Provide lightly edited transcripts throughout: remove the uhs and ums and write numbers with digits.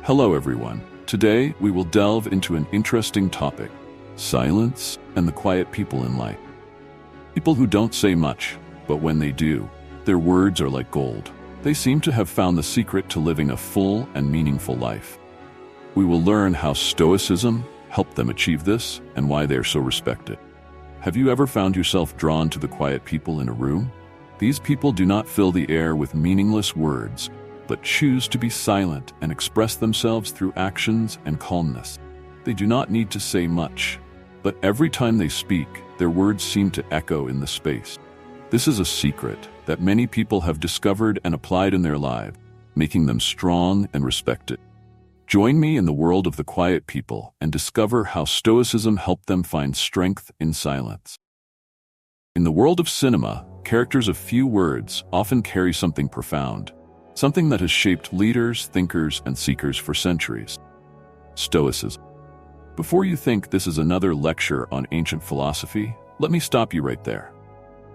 Hello everyone. Today we will delve into an interesting topic: silence and the quiet people in life. People who don't say much, but when they do, their words are like gold. They seem to have found the secret to living a full and meaningful life. We will learn how Stoicism helped them achieve this and why they are so respected. Have you ever found yourself drawn to the quiet people in a room? These people do not fill the air with meaningless words, but choose to be silent and express themselves through actions and calmness. They do not need to say much, but every time they speak, their words seem to echo in the space. This is a secret that many people have discovered and applied in their lives, making them strong and respected. Join me in the world of the quiet people and discover how Stoicism helped them find strength in silence. In the world of cinema, characters of few words often carry something profound, something that has shaped leaders, thinkers, and seekers for centuries: Stoicism. Before you think this is another lecture on ancient philosophy, let me stop you right there.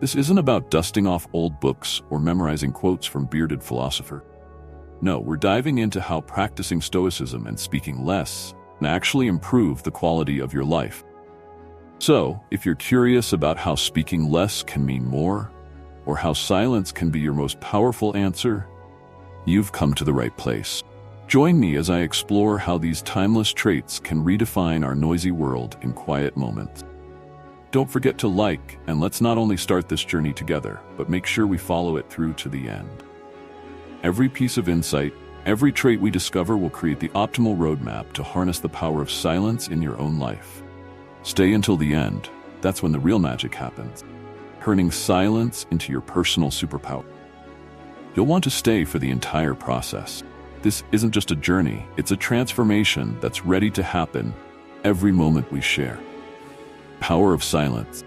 This isn't about dusting off old books or memorizing quotes from bearded philosophers. No, we're diving into how practicing Stoicism and speaking less can actually improve the quality of your life. So, if you're curious about how speaking less can mean more, or how silence can be your most powerful answer, you've come to the right place. Join me as I explore how these timeless traits can redefine our noisy world in quiet moments. Don't forget to like, and let's not only start this journey together, but make sure we follow it through to the end. Every piece of insight, every trait we discover will create the optimal roadmap to harness the power of silence in your own life. Stay until the end. That's when the real magic happens, turning silence into your personal superpower. You'll want to stay for the entire process. This isn't just a journey, it's a transformation that's ready to happen every moment we share. Power of silence.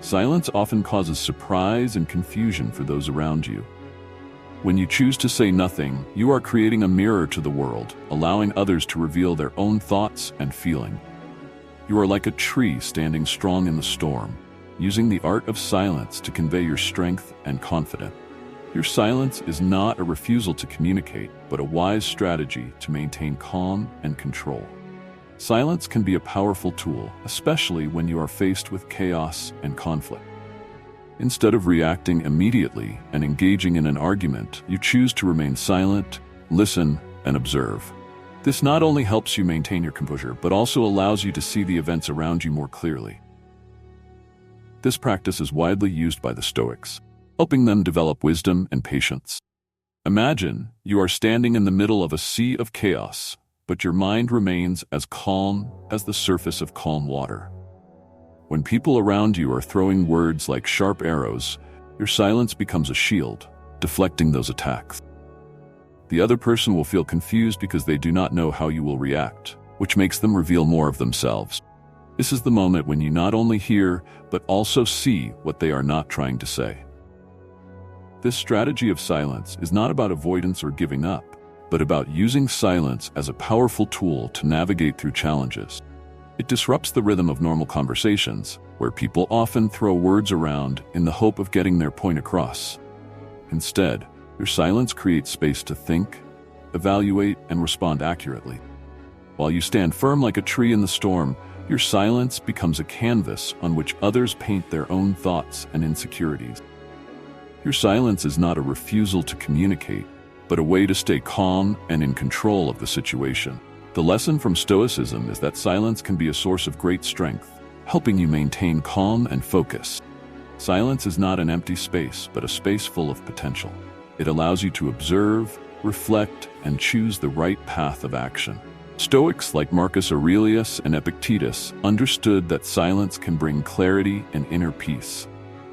Silence often causes surprise and confusion for those around you. When you choose to say nothing, you are creating a mirror to the world, allowing others to reveal their own thoughts and feelings. You are like a tree standing strong in the storm, using the art of silence to convey your strength and confidence. Your silence is not a refusal to communicate, but a wise strategy to maintain calm and control. Silence can be a powerful tool, especially when you are faced with chaos and conflict. Instead of reacting immediately and engaging in an argument, you choose to remain silent, listen, and observe. This not only helps you maintain your composure, but also allows you to see the events around you more clearly. This practice is widely used by the Stoics, helping them develop wisdom and patience. Imagine you are standing in the middle of a sea of chaos, but your mind remains as calm as the surface of calm water. When people around you are throwing words like sharp arrows, your silence becomes a shield, deflecting those attacks. The other person will feel confused because they do not know how you will react, which makes them reveal more of themselves. This is the moment when you not only hear, but also see what they are not trying to say. This strategy of silence is not about avoidance or giving up, but about using silence as a powerful tool to navigate through challenges. It disrupts the rhythm of normal conversations, where people often throw words around in the hope of getting their point across. Instead, your silence creates space to think, evaluate, and respond accurately. While you stand firm like a tree in the storm, your silence becomes a canvas on which others paint their own thoughts and insecurities. Your silence is not a refusal to communicate, but a way to stay calm and in control of the situation. The lesson from Stoicism is that silence can be a source of great strength, helping you maintain calm and focus. Silence is not an empty space, but a space full of potential. It allows you to observe, reflect, and choose the right path of action. Stoics like Marcus Aurelius and Epictetus understood that silence can bring clarity and inner peace.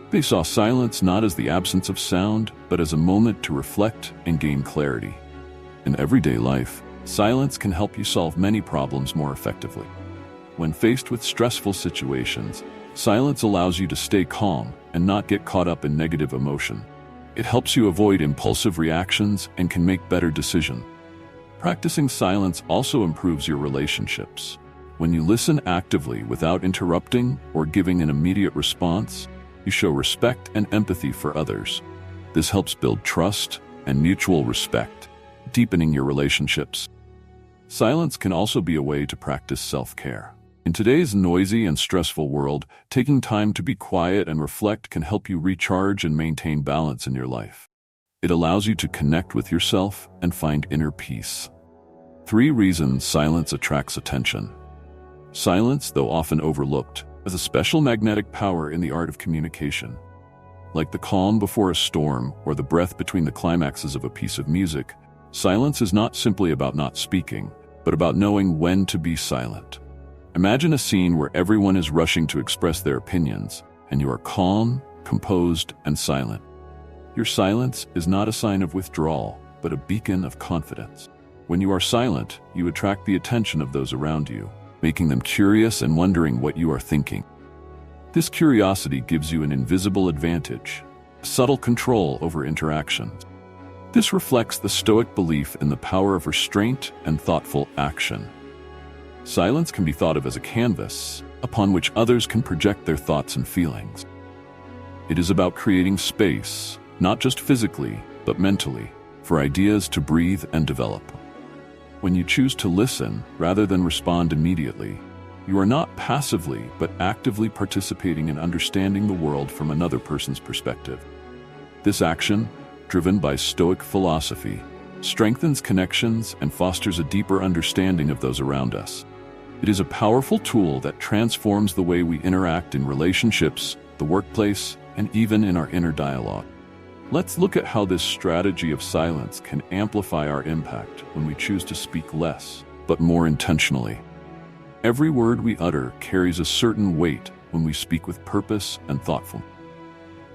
They saw silence not as the absence of sound, but as a moment to reflect and gain clarity. In everyday life, silence can help you solve many problems more effectively. When faced with stressful situations, silence allows you to stay calm and not get caught up in negative emotion. It helps you avoid impulsive reactions and can make better decisions. Practicing silence also improves your relationships. When you listen actively without interrupting or giving an immediate response, you show respect and empathy for others. This helps build trust and mutual respect, deepening your relationships. Silence can also be a way to practice self-care. In today's noisy and stressful world, taking time to be quiet and reflect can help you recharge and maintain balance in your life. It allows you to connect with yourself and find inner peace. 3 reasons silence attracts attention. Silence, though often overlooked, has a special magnetic power in the art of communication. Like the calm before a storm or the breath between the climaxes of a piece of music, silence is not simply about not speaking, but about knowing when to be silent. Imagine a scene where everyone is rushing to express their opinions, and you are calm, composed, and silent. Your silence is not a sign of withdrawal, but a beacon of confidence. When you are silent, you attract the attention of those around you, making them curious and wondering what you are thinking. This curiosity gives you an invisible advantage, subtle control over interactions. This reflects the Stoic belief in the power of restraint and thoughtful action. Silence can be thought of as a canvas upon which others can project their thoughts and feelings. It is about creating space, not just physically, but mentally, for ideas to breathe and develop. When you choose to listen rather than respond immediately, you are not passively but actively participating in understanding the world from another person's perspective. This action, driven by Stoic philosophy, strengthens connections and fosters a deeper understanding of those around us. It is a powerful tool that transforms the way we interact in relationships, the workplace, and even in our inner dialogue. Let's look at how this strategy of silence can amplify our impact when we choose to speak less, but more intentionally. Every word we utter carries a certain weight when we speak with purpose and thoughtfulness.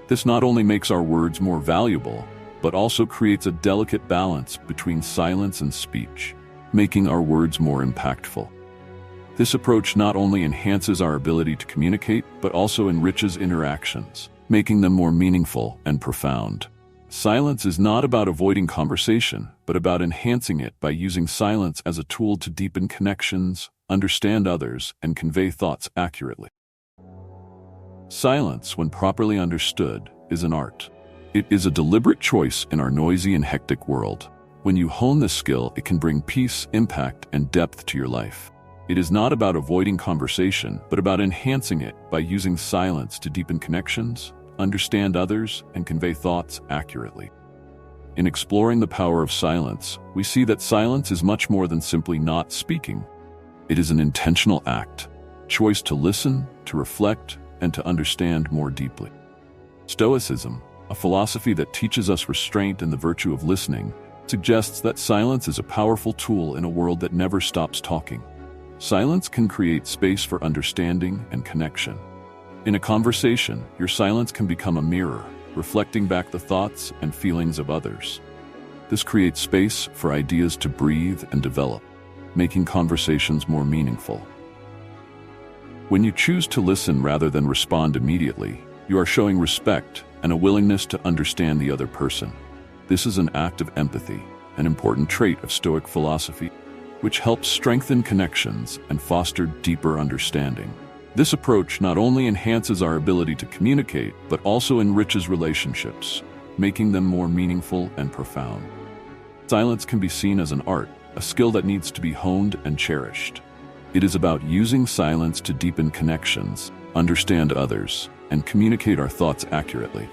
This not only makes our words more valuable, but also creates a delicate balance between silence and speech, making our words more impactful. This approach not only enhances our ability to communicate, but also enriches interactions, making them more meaningful and profound. Silence is not about avoiding conversation, but about enhancing it by using silence as a tool to deepen connections, understand others, and convey thoughts accurately. Silence, when properly understood, is an art. It is a deliberate choice in our noisy and hectic world. When you hone this skill, it can bring peace, impact, and depth to your life. It is not about avoiding conversation, but about enhancing it by using silence to deepen connections, understand others, and convey thoughts accurately. In exploring the power of silence, we see that silence is much more than simply not speaking. It is an intentional act, choice to listen, to reflect, and to understand more deeply. Stoicism, a philosophy that teaches us restraint and the virtue of listening, suggests that silence is a powerful tool in a world that never stops talking. Silence can create space for understanding and connection. In a conversation, your silence can become a mirror, reflecting back the thoughts and feelings of others. This creates space for ideas to breathe and develop, making conversations more meaningful. When you choose to listen rather than respond immediately, you are showing respect and a willingness to understand the other person. This is an act of empathy, an important trait of Stoic philosophy, which helps strengthen connections and foster deeper understanding. This approach not only enhances our ability to communicate, but also enriches relationships, making them more meaningful and profound. Silence can be seen as an art, a skill that needs to be honed and cherished. It is about using silence to deepen connections, understand others, and communicate our thoughts accurately.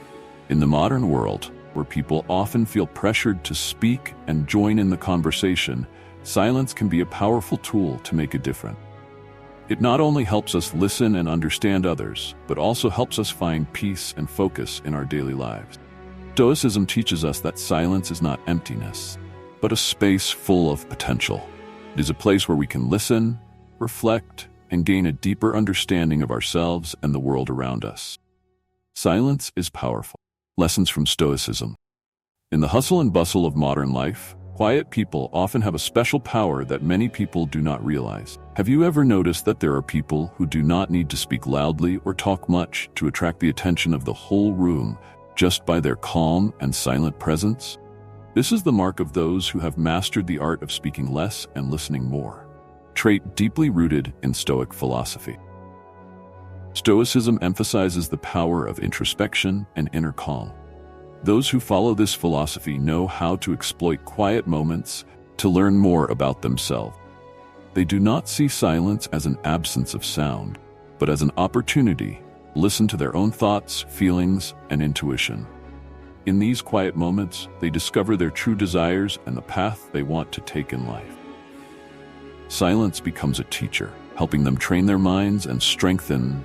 In the modern world, where people often feel pressured to speak and join in the conversation, silence can be a powerful tool to make a difference. It not only helps us listen and understand others, but also helps us find peace and focus in our daily lives. Stoicism teaches us that silence is not emptiness, but a space full of potential. It is a place where we can listen, reflect, and gain a deeper understanding of ourselves and the world around us. Silence is powerful. Lessons from Stoicism. In the hustle and bustle of modern life, quiet people often have a special power that many people do not realize. Have you ever noticed that there are people who do not need to speak loudly or talk much to attract the attention of the whole room just by their calm and silent presence? This is the mark of those who have mastered the art of speaking less and listening more, a trait deeply rooted in Stoic philosophy. Stoicism emphasizes the power of introspection and inner calm. Those who follow this philosophy know how to exploit quiet moments to learn more about themselves. They do not see silence as an absence of sound, but as an opportunity to listen to their own thoughts, feelings, and intuition. In these quiet moments, they discover their true desires and the path they want to take in life. Silence becomes a teacher, helping them train their minds and strengthen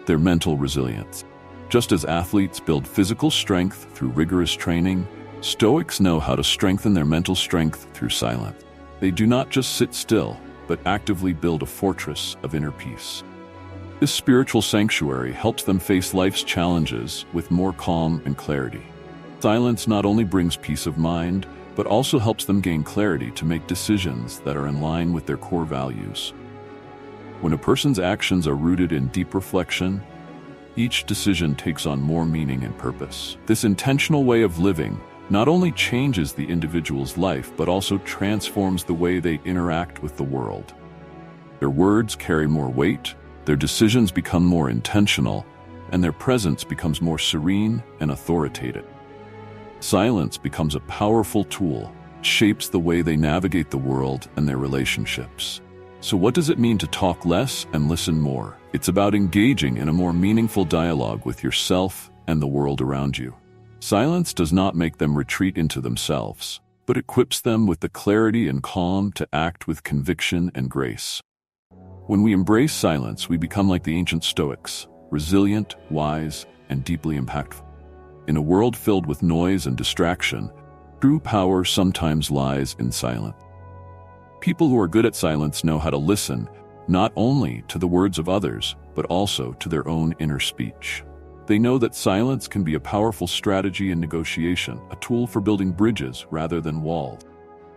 their mental resilience. Just as athletes build physical strength through rigorous training, Stoics know how to strengthen their mental strength through silence. They do not just sit still, but actively build a fortress of inner peace. This spiritual sanctuary helps them face life's challenges with more calm and clarity. Silence not only brings peace of mind, but also helps them gain clarity to make decisions that are in line with their core values. When a person's actions are rooted in deep reflection, each decision takes on more meaning and purpose. This intentional way of living not only changes the individual's life, but also transforms the way they interact with the world. Their words carry more weight, their decisions become more intentional, and their presence becomes more serene and authoritative. Silence becomes a powerful tool, shapes the way they navigate the world and their relationships. So what does it mean to talk less and listen more? It's about engaging in a more meaningful dialogue with yourself and the world around you. Silence does not make them retreat into themselves, but equips them with the clarity and calm to act with conviction and grace. When we embrace silence, we become like the ancient Stoics, resilient, wise, and deeply impactful. In a world filled with noise and distraction, true power sometimes lies in silence. People who are good at silence know how to listen, not only to the words of others, but also to their own inner speech. They know that silence can be a powerful strategy in negotiation, a tool for building bridges rather than walls.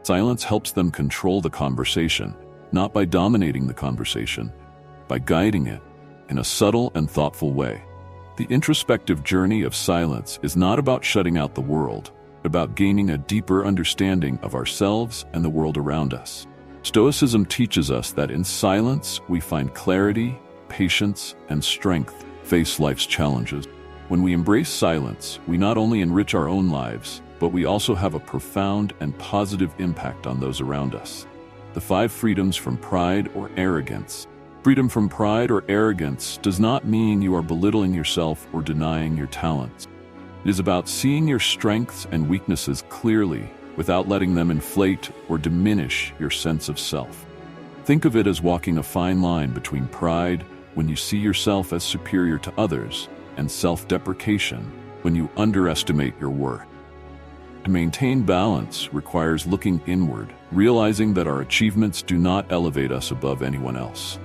Silence helps them control the conversation, not by dominating the conversation, by guiding it in a subtle and thoughtful way. The introspective journey of silence is not about shutting out the world, but about gaining a deeper understanding of ourselves and the world around us. Stoicism teaches us that in silence we find clarity, patience, and strength to face life's challenges. When we embrace silence, we not only enrich our own lives, but we also have a profound and positive impact on those around us. The 5 freedoms from pride or arrogance. Freedom from pride or arrogance does not mean you are belittling yourself or denying your talents. It is about seeing your strengths and weaknesses clearly without letting them inflate or diminish your sense of self. Think of it as walking a fine line between pride, when you see yourself as superior to others, and self-deprecation, when you underestimate your worth. To maintain balance requires looking inward, realizing that our achievements do not elevate us above anyone else.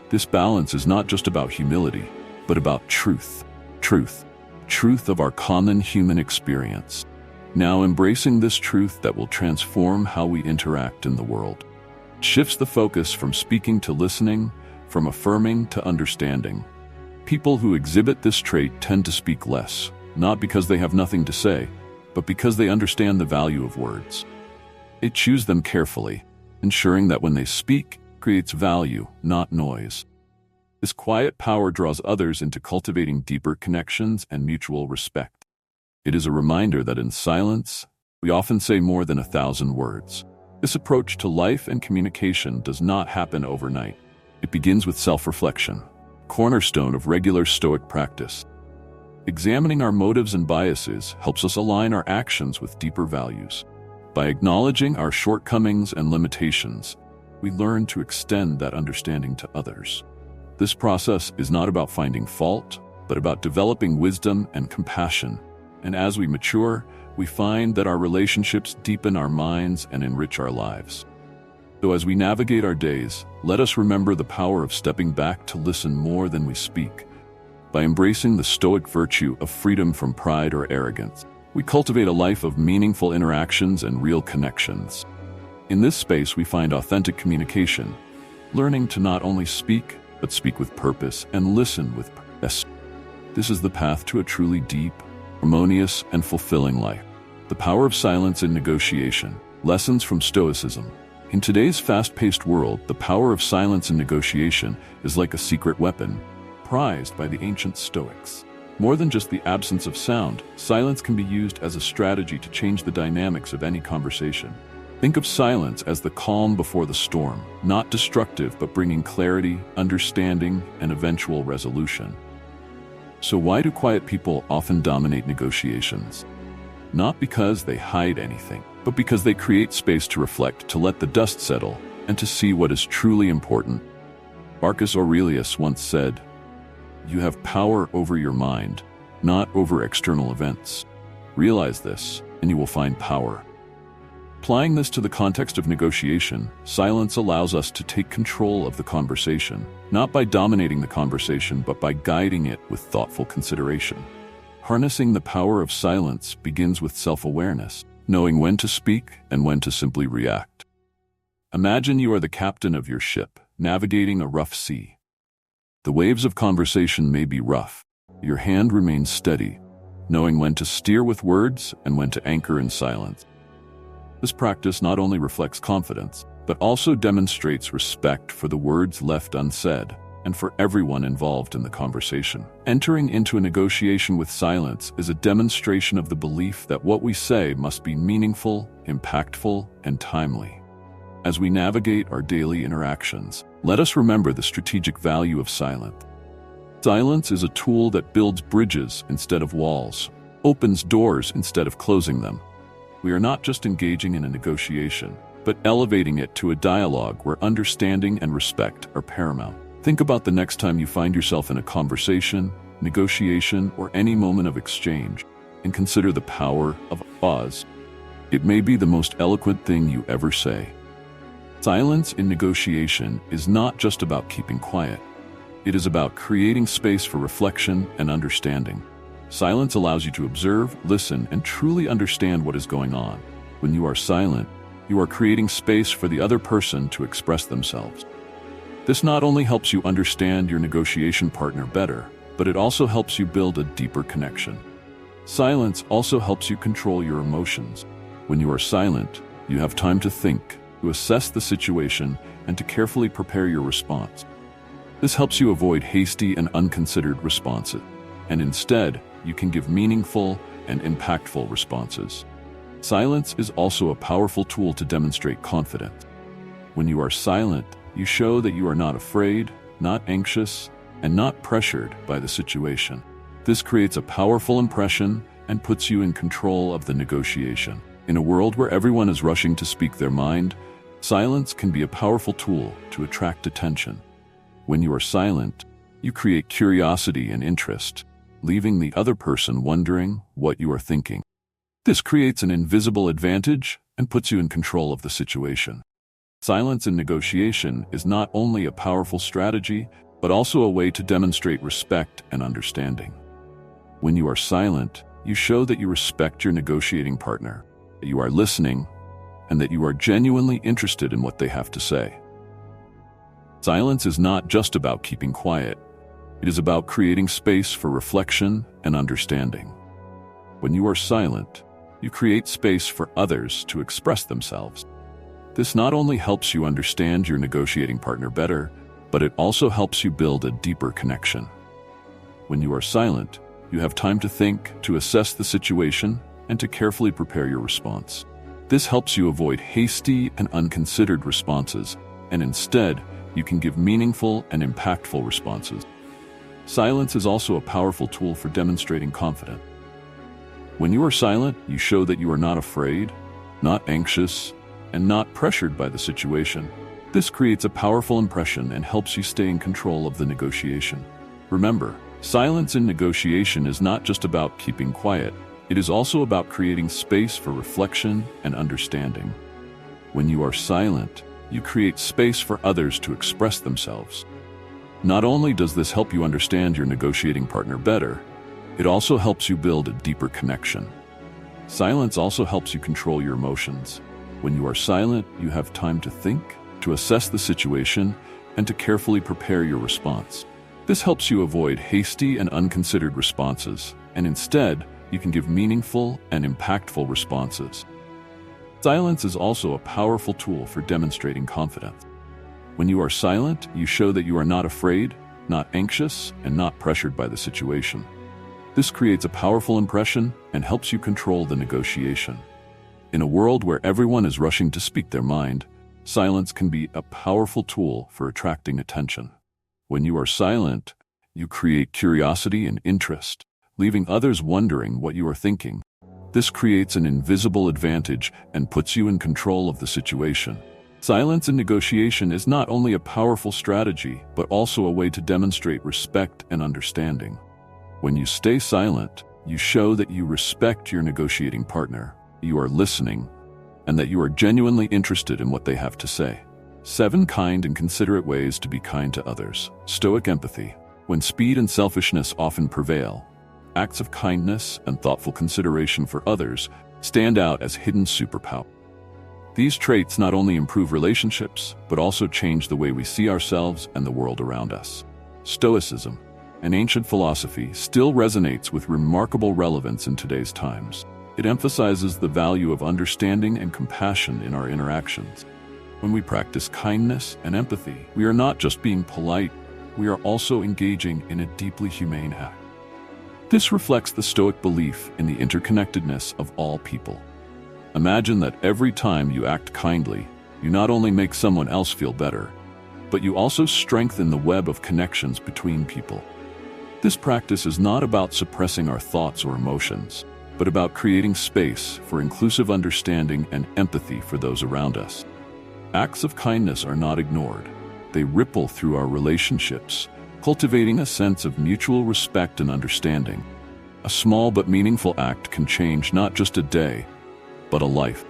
This balance is not just about humility, but about truth. Truth of our common human experience. Now embracing this truth that will transform how we interact in the world. It shifts the focus from speaking to listening, from affirming to understanding. People who exhibit this trait tend to speak less, not because they have nothing to say, but because they understand the value of words. They choose them carefully, ensuring that when they speak, creates value, not noise. This quiet power draws others into cultivating deeper connections and mutual respect. It is a reminder that in silence, we often say more than 1,000 words. This approach to life and communication does not happen overnight. It begins with self-reflection, cornerstone of regular Stoic practice. Examining our motives and biases helps us align our actions with deeper values. By acknowledging our shortcomings and limitations, we learn to extend that understanding to others. This process is not about finding fault, but about developing wisdom and compassion. And as we mature, we find that our relationships deepen our minds and enrich our lives. So as we navigate our days, let us remember the power of stepping back to listen more than we speak. By embracing the Stoic virtue of freedom from pride or arrogance, we cultivate a life of meaningful interactions and real connections. In this space, we find authentic communication, learning to not only speak, but speak with purpose and listen with purpose. This is the path to a truly deep, harmonious, and fulfilling life. The power of silence in negotiation. Lessons from Stoicism. In today's fast-paced world, the power of silence in negotiation is like a secret weapon, prized by the ancient Stoics. More than just the absence of sound, silence can be used as a strategy to change the dynamics of any conversation. Think of silence as the calm before the storm, not destructive but bringing clarity, understanding, and eventual resolution. So why do quiet people often dominate negotiations? Not because they hide anything, but because they create space to reflect, to let the dust settle, and to see what is truly important. Marcus Aurelius once said, "You have power over your mind, not over external events. Realize this, and you will find power." Applying this to the context of negotiation, silence allows us to take control of the conversation, not by dominating the conversation, but by guiding it with thoughtful consideration. Harnessing the power of silence begins with self-awareness, knowing when to speak and when to simply react. Imagine you are the captain of your ship, navigating a rough sea. The waves of conversation may be rough. Your hand remains steady, knowing when to steer with words and when to anchor in silence. This practice not only reflects confidence, but also demonstrates respect for the words left unsaid and for everyone involved in the conversation. Entering into a negotiation with silence is a demonstration of the belief that what we say must be meaningful, impactful, and timely. As we navigate our daily interactions, let us remember the strategic value of silence. Silence is a tool that builds bridges instead of walls, opens doors instead of closing them. We are not just engaging in a negotiation, but elevating it to a dialogue where understanding and respect are paramount. Think about the next time you find yourself in a conversation, negotiation, or any moment of exchange, and consider the power of a pause. It may be the most eloquent thing you ever say. Silence in negotiation is not just about keeping quiet. It is about creating space for reflection and understanding. Silence allows you to observe, listen, and truly understand what is going on. When you are silent, you are creating space for the other person to express themselves. This not only helps you understand your negotiation partner better, but it also helps you build a deeper connection. Silence also helps you control your emotions. When you are silent, you have time to think, to assess the situation, and to carefully prepare your response. This helps you avoid hasty and unconsidered responses, and instead, you can give meaningful and impactful responses. Silence is also a powerful tool to demonstrate confidence. When you are silent, you show that you are not afraid, not anxious, and not pressured by the situation. This creates a powerful impression and puts you in control of the negotiation. In a world where everyone is rushing to speak their mind, silence can be a powerful tool to attract attention. When you are silent, you create curiosity and interest, leaving the other person wondering what you are thinking. This creates an invisible advantage and puts you in control of the situation. Silence in negotiation is not only a powerful strategy, but also a way to demonstrate respect and understanding. When you are silent, you show that you respect your negotiating partner, that you are listening, and that you are genuinely interested in what they have to say. Silence is not just about keeping quiet. It is about creating space for reflection and understanding. When you are silent, you create space for others to express themselves. This not only helps you understand your negotiating partner better, but it also helps you build a deeper connection. When you are silent, you have time to think, to assess the situation, and to carefully prepare your response. This helps you avoid hasty and unconsidered responses, and instead, you can give meaningful and impactful responses. Silence is also a powerful tool for demonstrating confidence. When you are silent, you show that you are not afraid, not anxious, and not pressured by the situation. This creates a powerful impression and helps you stay in control of the negotiation. Remember, silence in negotiation is not just about keeping quiet. It is also about creating space for reflection and understanding. When you are silent, you create space for others to express themselves. Not only does this help you understand your negotiating partner better, it also helps you build a deeper connection. Silence also helps you control your emotions. When you are silent, you have time to think, to assess the situation, and to carefully prepare your response. This helps you avoid hasty and unconsidered responses, and instead, you can give meaningful and impactful responses. Silence is also a powerful tool for demonstrating confidence. When you are silent, you show that you are not afraid, not anxious, and not pressured by the situation. This creates a powerful impression and helps you control the negotiation. In a world where everyone is rushing to speak their mind, silence can be a powerful tool for attracting attention. When you are silent, you create curiosity and interest, leaving others wondering what you are thinking. This creates an invisible advantage and puts you in control of the situation. Silence in negotiation is not only a powerful strategy, but also a way to demonstrate respect and understanding. When you stay silent, you show that you respect your negotiating partner, you are listening, and that you are genuinely interested in what they have to say. 7 kind and considerate ways to be kind to others. Stoic empathy. When speed and selfishness often prevail, acts of kindness and thoughtful consideration for others stand out as hidden superpowers. These traits not only improve relationships, but also change the way we see ourselves and the world around us. Stoicism, an ancient philosophy, still resonates with remarkable relevance in today's times. It emphasizes the value of understanding and compassion in our interactions. When we practice kindness and empathy, we are not just being polite, we are also engaging in a deeply humane act. This reflects the Stoic belief in the interconnectedness of all people. Imagine that every time you act kindly, you not only make someone else feel better, but you also strengthen the web of connections between people. This practice is not about suppressing our thoughts or emotions, but about creating space for inclusive understanding and empathy for those around us. Acts of kindness are not ignored. They ripple through our relationships, cultivating a sense of mutual respect and understanding. A small but meaningful act can change not just a day, but a life.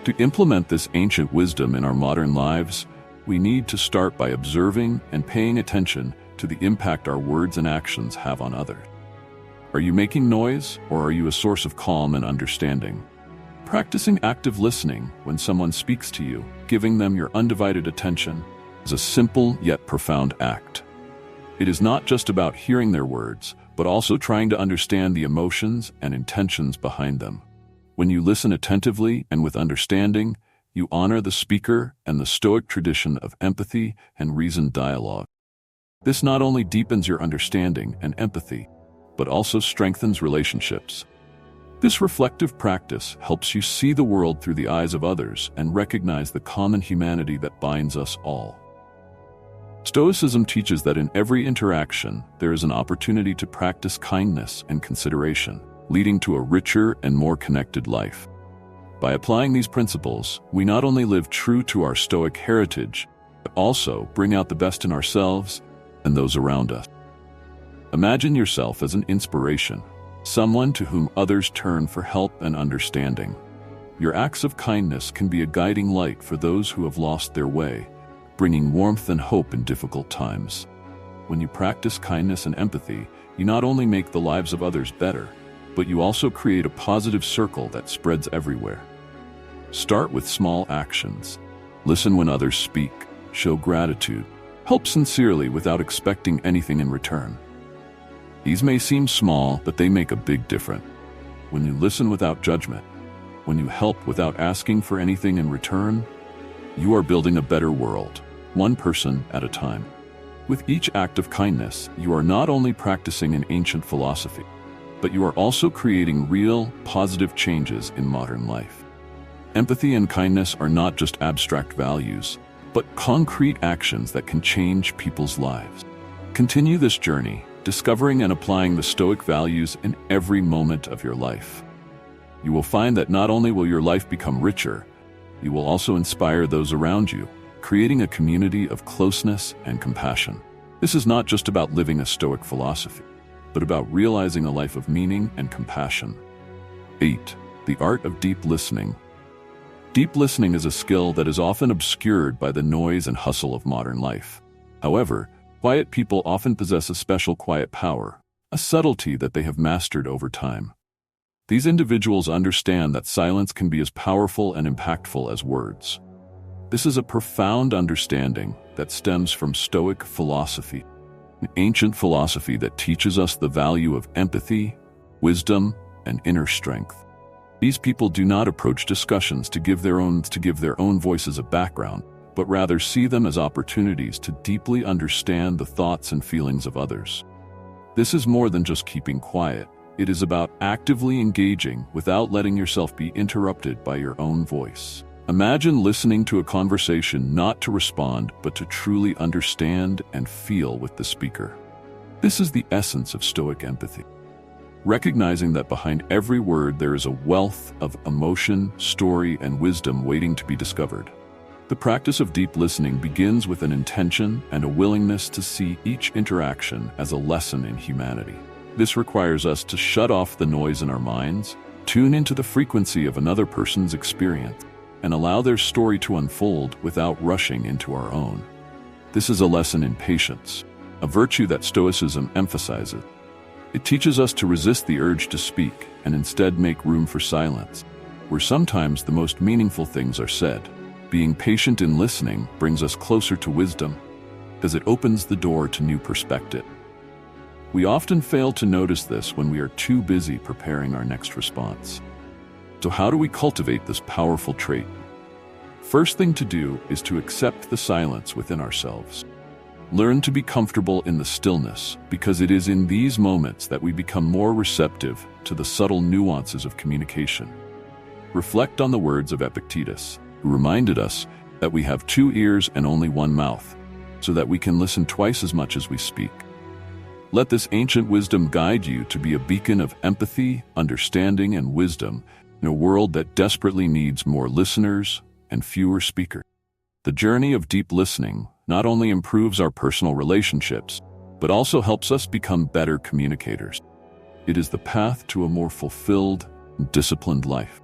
To implement this ancient wisdom in our modern lives, we need to start by observing and paying attention to the impact our words and actions have on others. Are you making noise, or are you a source of calm and understanding? Practicing active listening when someone speaks to you, giving them your undivided attention, is a simple yet profound act. It is not just about hearing their words, but also trying to understand the emotions and intentions behind them. When you listen attentively and with understanding, you honor the speaker and the Stoic tradition of empathy and reasoned dialogue. This not only deepens your understanding and empathy, but also strengthens relationships. This reflective practice helps you see the world through the eyes of others and recognize the common humanity that binds us all. Stoicism teaches that in every interaction, there is an opportunity to practice kindness and consideration, leading to a richer and more connected life. By applying these principles, we not only live true to our Stoic heritage, but also bring out the best in ourselves and those around us. Imagine yourself as an inspiration, someone to whom others turn for help and understanding. Your acts of kindness can be a guiding light for those who have lost their way, bringing warmth and hope in difficult times. When you practice kindness and empathy, you not only make the lives of others better, but you also create a positive circle that spreads everywhere. Start with small actions. Listen when others speak, show gratitude, help sincerely without expecting anything in return. These may seem small, but they make a big difference. When you listen without judgment, when you help without asking for anything in return, you are building a better world, one person at a time. With each act of kindness, you are not only practicing an ancient philosophy, but you are also creating real, positive changes in modern life. Empathy and kindness are not just abstract values, but concrete actions that can change people's lives. Continue this journey, discovering and applying the Stoic values in every moment of your life. You will find that not only will your life become richer, you will also inspire those around you, creating a community of closeness and compassion. This is not just about living a Stoic philosophy, but about realizing a life of meaning and compassion. 8. The art of deep listening. Deep listening is a skill that is often obscured by the noise and hustle of modern life. However, quiet people often possess a special quiet power, a subtlety that they have mastered over time. These individuals understand that silence can be as powerful and impactful as words. This is a profound understanding that stems from Stoic philosophy, an ancient philosophy that teaches us the value of empathy, wisdom, and inner strength. These people do not approach discussions to give their own voices a background, but rather see them as opportunities to deeply understand the thoughts and feelings of others. This is more than just keeping quiet. It is about actively engaging without letting yourself be interrupted by your own voice. Imagine listening to a conversation not to respond, but to truly understand and feel with the speaker. This is the essence of Stoic empathy. Recognizing that behind every word there is a wealth of emotion, story, and wisdom waiting to be discovered. The practice of deep listening begins with an intention and a willingness to see each interaction as a lesson in humanity. This requires us to shut off the noise in our minds, tune into the frequency of another person's experience, and allow their story to unfold without rushing into our own. This is a lesson in patience, a virtue that Stoicism emphasizes. It teaches us to resist the urge to speak and instead make room for silence, where sometimes the most meaningful things are said. Being patient in listening brings us closer to wisdom, because it opens the door to new perspective. We often fail to notice this when we are too busy preparing our next response. So how do we cultivate this powerful trait? First thing to do is to accept the silence within ourselves. Learn to be comfortable in the stillness, because it is in these moments that we become more receptive to the subtle nuances of communication. Reflect on the words of Epictetus, who reminded us that we have 2 ears and only 1 mouth, so that we can listen twice as much as we speak. Let this ancient wisdom guide you to be a beacon of empathy, understanding, and wisdom in a world that desperately needs more listeners and fewer speakers. The journey of deep listening not only improves our personal relationships, but also helps us become better communicators. It is the path to a more fulfilled and disciplined life.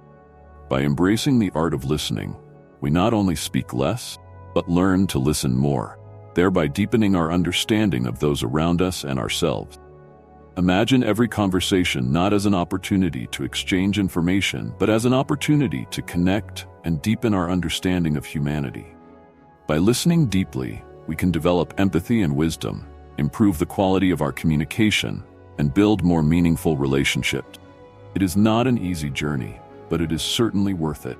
By embracing the art of listening, we not only speak less, but learn to listen more, thereby deepening our understanding of those around us and ourselves. Imagine every conversation not as an opportunity to exchange information, but as an opportunity to connect and deepen our understanding of humanity. By listening deeply, we can develop empathy and wisdom, improve the quality of our communication, and build more meaningful relationships. It is not an easy journey, but it is certainly worth it.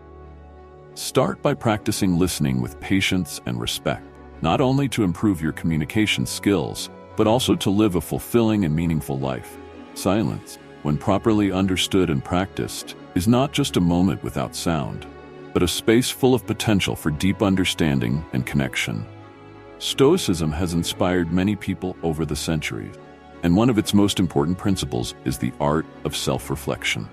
Start by practicing listening with patience and respect, not only to improve your communication skills, but also to live a fulfilling and meaningful life. Silence, when properly understood and practiced, is not just a moment without sound, but a space full of potential for deep understanding and connection. Stoicism has inspired many people over the centuries, and one of its most important principles is the art of self-reflection.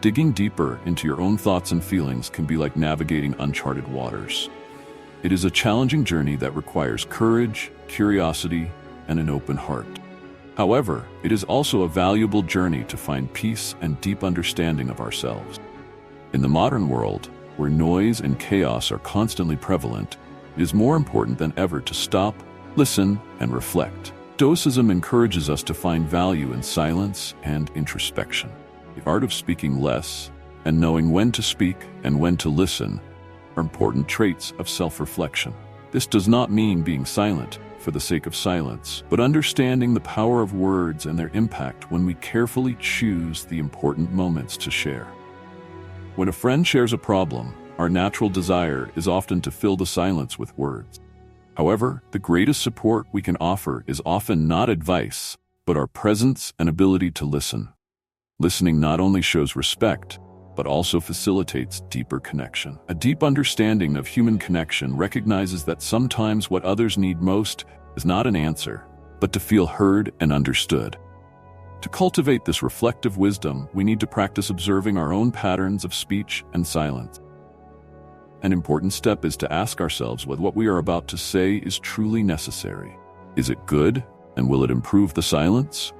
Digging deeper into your own thoughts and feelings can be like navigating uncharted waters. It is a challenging journey that requires courage, curiosity, and an open heart. However, it is also a valuable journey to find peace and deep understanding of ourselves. In the modern world, where noise and chaos are constantly prevalent, it is more important than ever to stop, listen, and reflect. Stoicism encourages us to find value in silence and introspection. The art of speaking less and knowing when to speak and when to listen are important traits of self-reflection. This does not mean being silent for the sake of silence, but understanding the power of words and their impact when we carefully choose the important moments to share. When a friend shares a problem, our natural desire is often to fill the silence with words. However, the greatest support we can offer is often not advice, but our presence and ability to listen. Listening not only shows respect, but also facilitates deeper connection. A deep understanding of human connection recognizes that sometimes what others need most is not an answer, but to feel heard and understood. To cultivate this reflective wisdom, we need to practice observing our own patterns of speech and silence. An important step is to ask ourselves whether what we are about to say is truly necessary. Is it good, and will it improve the silence?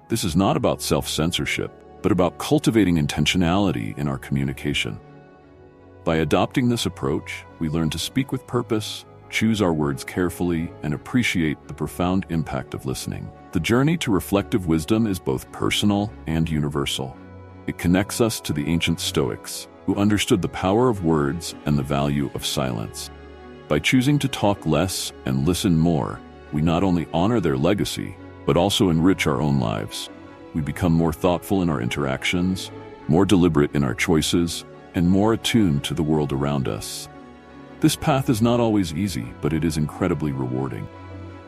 This is not about self-censorship, but about cultivating intentionality in our communication. By adopting this approach, we learn to speak with purpose, choose our words carefully, and appreciate the profound impact of listening. The journey to reflective wisdom is both personal and universal. It connects us to the ancient Stoics, who understood the power of words and the value of silence. By choosing to talk less and listen more, we not only honor their legacy, but also enrich our own lives. We become more thoughtful in our interactions, more deliberate in our choices, and more attuned to the world around us. This path is not always easy, but it is incredibly rewarding.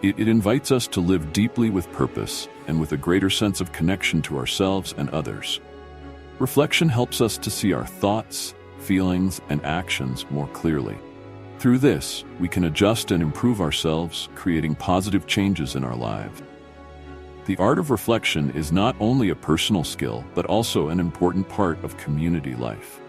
It invites us to live deeply with purpose and with a greater sense of connection to ourselves and others. Reflection helps us to see our thoughts, feelings, and actions more clearly. Through this, we can adjust and improve ourselves, creating positive changes in our lives. The art of reflection is not only a personal skill, but also an important part of community life.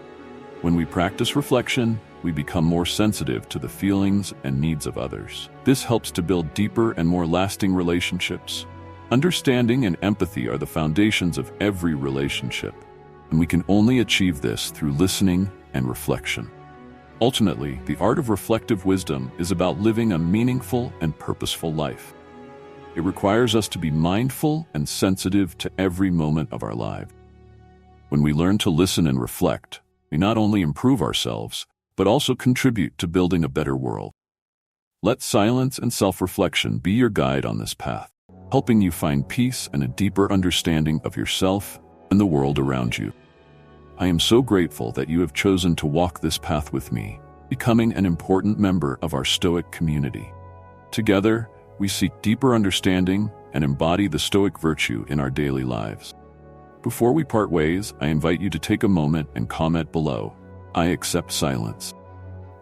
When we practice reflection, we become more sensitive to the feelings and needs of others. This helps to build deeper and more lasting relationships. Understanding and empathy are the foundations of every relationship, and we can only achieve this through listening and reflection. Ultimately, the art of reflective wisdom is about living a meaningful and purposeful life. It requires us to be mindful and sensitive to every moment of our lives. When we learn to listen and reflect, we not only improve ourselves, but also contribute to building a better world. Let silence and self-reflection be your guide on this path, helping you find peace and a deeper understanding of yourself and the world around you. I am so grateful that you have chosen to walk this path with me, becoming an important member of our Stoic community. Together, we seek deeper understanding and embody the Stoic virtue in our daily lives. Before we part ways, I invite you to take a moment and comment below, "I accept silence."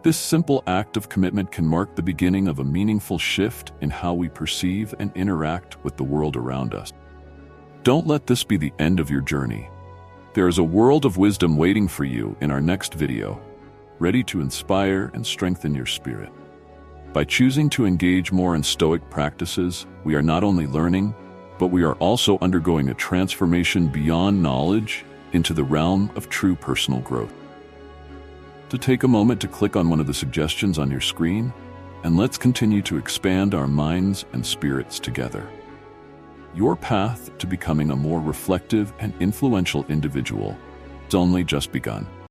This simple act of commitment can mark the beginning of a meaningful shift in how we perceive and interact with the world around us. Don't let this be the end of your journey. There is a world of wisdom waiting for you in our next video, ready to inspire and strengthen your spirit. By choosing to engage more in Stoic practices, we are not only learning, but we are also undergoing a transformation beyond knowledge into the realm of true personal growth. To take a moment to click on one of the suggestions on your screen, and let's continue to expand our minds and spirits together. Your path to becoming a more reflective and influential individual has only just begun.